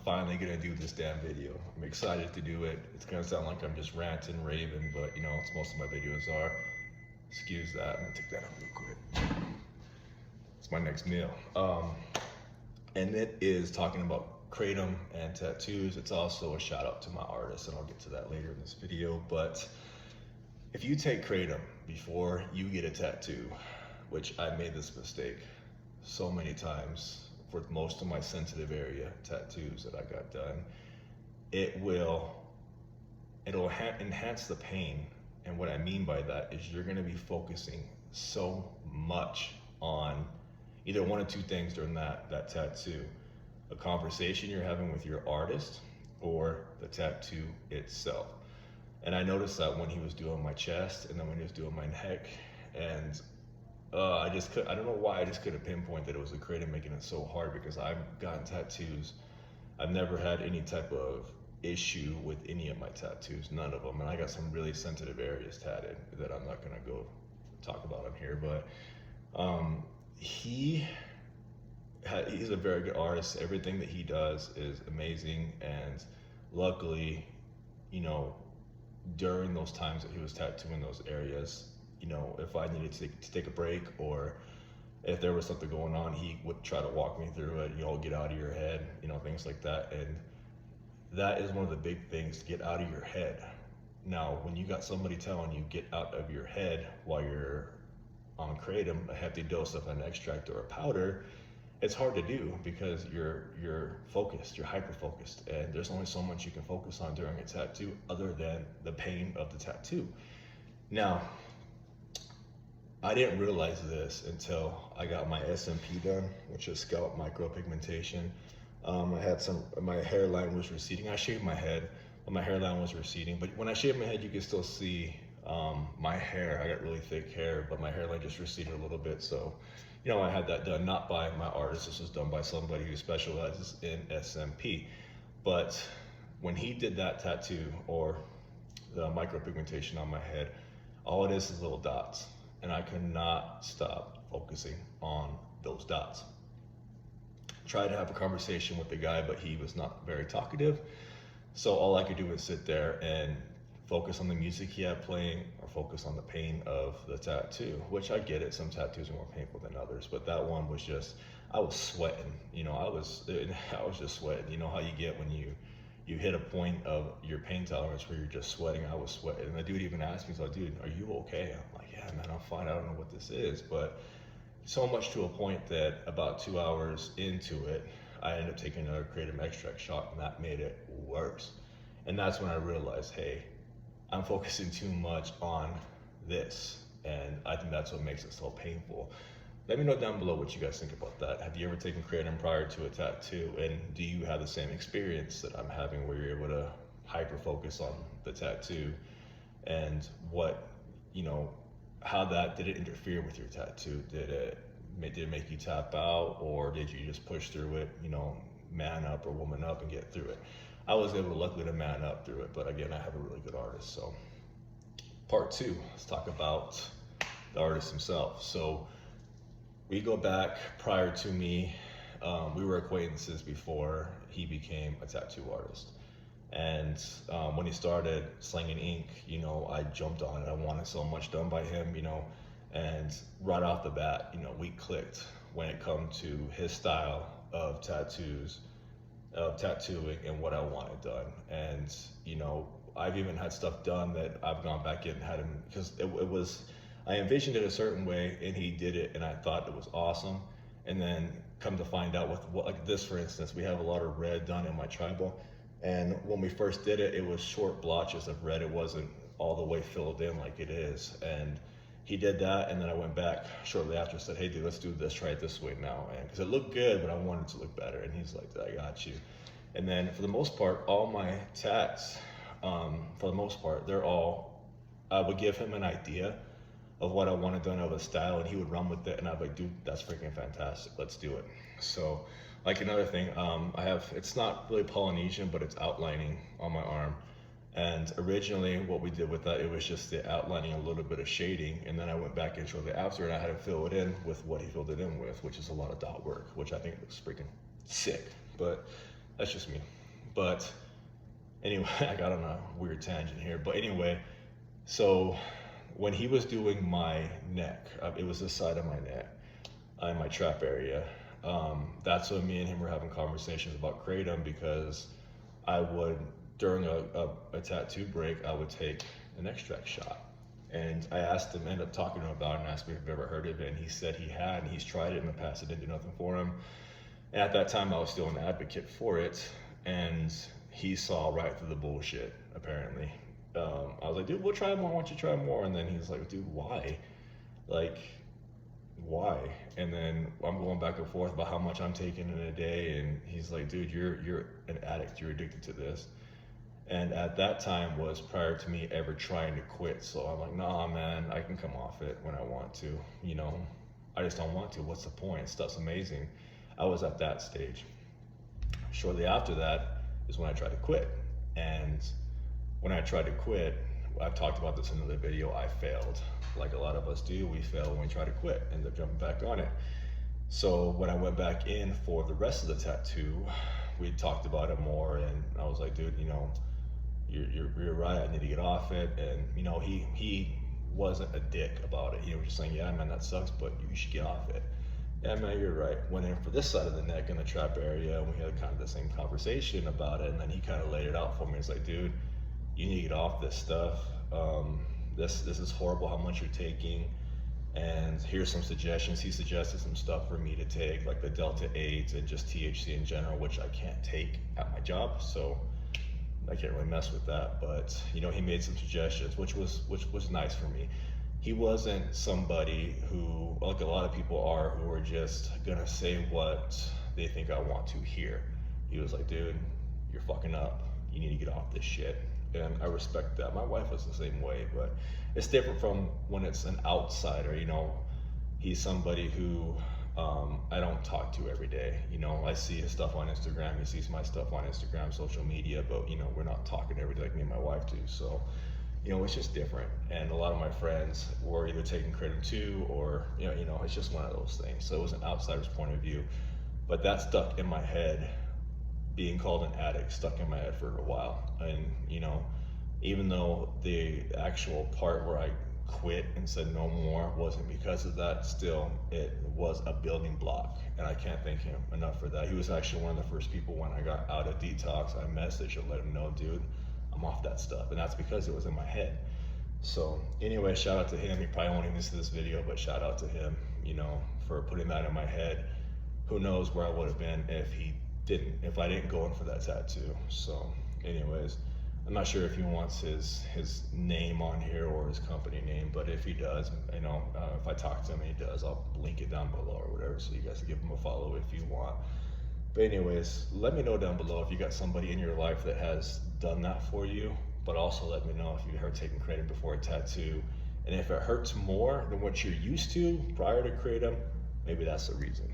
finally gonna do this damn video. I'm excited to do it. It's gonna sound like I'm just ranting, raving, but you know, it's most of my videos are. Excuse that. I'm gonna take that out real quick. It's my next meal. And it is talking about Kratom and tattoos. It's also a shout out to my artist, and I'll get to that later in this video. But if you take Kratom before you get a tattoo, which I made this mistake so many times for most of my sensitive area tattoos that I got done, it'll enhance the pain. And what I mean by that is you're gonna be focusing so much on either one of two things during that tattoo: a conversation you're having with your artist or the tattoo itself. And I noticed that when he was doing my chest and then when he was doing my neck, and I don't know why, I just couldn't pinpoint that it was the Kratom making it so hard, because I've gotten tattoos. I've never had any type of issue with any of my tattoos, none of them. And I got some really sensitive areas tatted that I'm not gonna go talk about on here, but he's a very good artist. Everything that he does is amazing. And luckily, you know, during those times that he was tattooing those areas, you know, if I needed to take a break, or if there was something going on, he would try to walk me through it, you know, get out of your head, you know, things like that. And that is one of the big things, to get out of your head. Now, when you got somebody telling you get out of your head while you're on Kratom, a hefty dose of an extract or a powder, it's hard to do because you're focused, you're hyper focused, and there's only so much you can focus on during a tattoo other than the pain of the tattoo. Now, I didn't realize this until I got my SMP done, which is scalp micropigmentation. My hairline was receding. I shaved my head, but my hairline was receding. But when I shaved my head, you can still see my hair. I got really thick hair, but my hairline just receded a little bit. So, you know, I had that done, not by my artist. This was done by somebody who specializes in SMP. But when he did that tattoo, or the micropigmentation on my head, all it is little dots. And I could not stop focusing on those dots. Tried to have a conversation with the guy, but he was not very talkative. So all I could do was sit there and focus on the music he had playing, or focus on the pain of the tattoo, which I get it. Some tattoos are more painful than others, but that one was just, I was sweating. You know, I was just sweating. You know how you get when you hit a point of your pain tolerance where you're just sweating. I was sweating. And the dude even asked me, he's like, dude, are you okay? I'm like, yeah, man, I'm fine. I don't know what this is. But so much to a point that about 2 hours into it, I ended up taking another Kratom extract shot, and that made it worse. And that's when I realized, hey, I'm focusing too much on this. And I think that's what makes it so painful. Let me know down below what you guys think about that. Have you ever taken Kratom prior to a tattoo? And do you have the same experience that I'm having, where you're able to hyper focus on the tattoo? And what, you know, how did it interfere with your tattoo? Did it make you tap out, or did you just push through it, you know, man up or woman up and get through it? I was able, luckily, to man up through it, but again, I have a really good artist. So part two, let's talk about the artist himself. So we go back prior to me. We were acquaintances before he became a tattoo artist. And when he started slinging ink, you know, I jumped on it. I wanted so much done by him, you know, and right off the bat, you know, we clicked when it come to his style of tattoos, of tattooing, and what I wanted done. And, you know, I've even had stuff done that I've gone back in and had him, because I envisioned it a certain way and he did it and I thought it was awesome. And then come to find out with like this, for instance, we have a lot of red done in my tribal. And when we first did it, it was short blotches of red. It wasn't all the way filled in like it is. And he did that, and then I went back shortly after and said, hey dude, let's do this, try it this way now. And because it looked good, but I wanted it to look better. And he's like, I got you. And then for the most part, all my tats, for the most part, I would give him an idea of what I wanted done of a style, and he would run with it, and I'd be like, dude, that's freaking fantastic, let's do it. So, like another thing, it's not really Polynesian, but it's outlining on my arm. And originally what we did with that, it was just the outlining, a little bit of shading, and then I went back in shortly after and I had to fill it in with what he filled it in with, which is a lot of dot work, which I think looks freaking sick, but that's just me. But anyway, I got on a weird tangent here. But anyway, so when he was doing my neck, it was the side of my neck, in my trap area. That's when me and him were having conversations about kratom, because I would, during a tattoo break, I would take an extract shot. And I asked him, ended up talking to him about it, and asked me if he'd ever heard of it. And he said he had, and he's tried it in the past. It didn't do nothing for him. And at that time, I was still an advocate for it. And he saw right through the bullshit, apparently. I was like, dude, we'll try more. Why don't you try more? And then he's like, dude, why? Like, why? And then I'm going back and forth about how much I'm taking in a day. And he's like, dude, you're an addict. You're addicted to this. And at that time was prior to me ever trying to quit. So I'm like, nah, man, I can come off it when I want to. You know, I just don't want to. What's the point? Stuff's amazing. I was at that stage. Shortly after that is when I tried to quit. And when I tried to quit, I've talked about this in another video, I failed. Like a lot of us do, we fail when we try to quit, end up jumping back on it. So when I went back in for the rest of the tattoo, we talked about it more, and I was like, dude, you know, you're right, I need to get off it. And you know, he wasn't a dick about it. He was just saying, yeah, man, that sucks, but you should get off it. Yeah, man, you're right. Went in for this side of the neck in the trap area, and we had kind of the same conversation about it. And then he kind of laid it out for me. He's like, dude, you need to get off this stuff. This is horrible how much you're taking. And here's some suggestions. He suggested some stuff for me to take, like the Delta 8 and just THC in general, which I can't take at my job, so I can't really mess with that. But you know, he made some suggestions, which was nice for me. He wasn't somebody who, like a lot of people are, who are just gonna say what they think I want to hear. He was like, dude, you're fucking up. You need to get off this shit. And I respect that. My wife was the same way, but it's different from when it's an outsider. You know, he's somebody who I don't talk to every day. You know, I see his stuff on Instagram. He sees my stuff on Instagram, social media, but you know, we're not talking every day like me and my wife do. So, you know, it's just different. And a lot of my friends were either taking kratom too, or you know, it's just one of those things. So it was an outsider's point of view, but that stuck in my head. Being called an addict stuck in my head for a while. And you know, even though the actual part where I quit and said no more wasn't because of that, still it was a building block, and I can't thank him enough for that. He was actually one of the first people when I got out of detox, I messaged and let him know, dude, I'm off that stuff. And that's because it was in my head. So anyway, shout out to him. He probably won't even see this video, but shout out to him, you know, for putting that in my head. Who knows where I would have been if I didn't go in for that tattoo. So anyways, I'm not sure if he wants his name on here or his company name, but if he does, you know, if I talk to him and he does, I'll link it down below or whatever, so you guys can give him a follow if you want. But anyways, let me know down below if you got somebody in your life that has done that for you, but also let me know if you've ever taken kratom before a tattoo, and if it hurts more than what you're used to prior to kratom, maybe that's the reason.